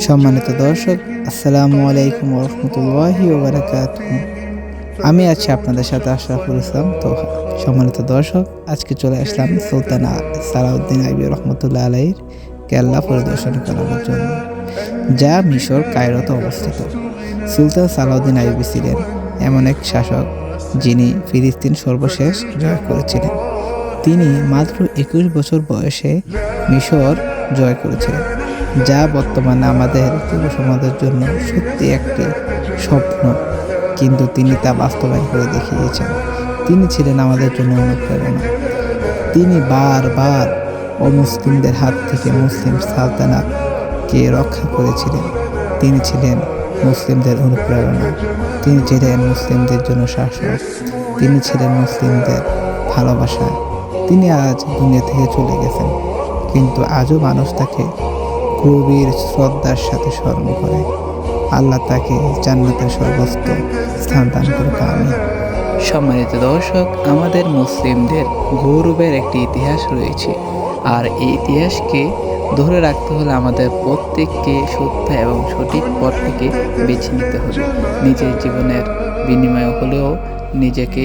সম্মানিত দর্শক, আসসালামু আলাইকুম রহমতুল্লাহি ওয়া বারাকাতুহু। আমি আছি আপনাদের সাথে আশরাফুল ইসলাম তোহা। সম্মানিত দর্শক, আজকে চলে আসলাম সুলতান সালাউদ্দিন আইয়ুবী রহমতুল্লাহ আলাইহির কেল্লা পরিদর্শন করার জন্য, যা মিশর কায়রোতে অবস্থিত। সুলতান সালাউদ্দিন আইয়ুবী ছিলেন এমন এক শাসক যিনি ফিলিস্তিন সর্বশেষ জয় করেছিলেন। তিনি মাত্র 21 বছর বয়সে মিশর জয় করেছিলেন, যা বর্তমানে আমাদের যুব সমাজের জন্য সত্যি একটি স্বপ্ন, কিন্তু তিনি তা বাস্তবায়ন করে দেখিয়েছেন। তিনি ছিলেন আমাদের জন্য অনুপ্রেরণা। তিনি বারবার অমুসলিমদের হাত থেকে মুসলিম সালতানাতকে রক্ষা করেছিলেন। তিনি ছিলেন মুসলিমদের অনুপ্রেরণা। তিনি ছিলেন মুসলিমদের জন্য শাসক। তিনি ছিলেন মুসলিমদের ভালোবাসা। তিনি আজ দুনিয়া থেকে চলে গেছেন, কিন্তু আজও মানুষ তাকে গভীর শ্রদ্ধার সাথে স্মরণ করে। আল্লাহ তাকে জান্নাতের সর্বোচ্চ স্থান দান করুক, আমিন। সম্মানিত দর্শক, আমাদের মুসলিমদের গৌরবের একটি ইতিহাস রয়েছে, আর এই ইতিহাসকে ধরে রাখতে হলে আমাদের প্রত্যেককে সত্য এবং সঠিক পথ থেকে বেছে নিতে হবে। নিজের জীবনের বিনিময়ে হলেও নিজেকে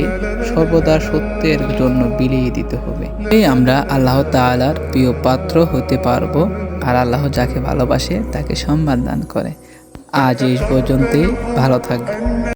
সর্বদা সত্যের জন্য বিলিয়ে দিতে হবে। এই আমরা আল্লাহ তাআলার প্রিয় পাত্র হতে পারবো, আর আল্লাহ যাকে ভালোবাসে তাকে সম্মান দান করে। আজ এই পর্যন্তই, ভালো থাকবে।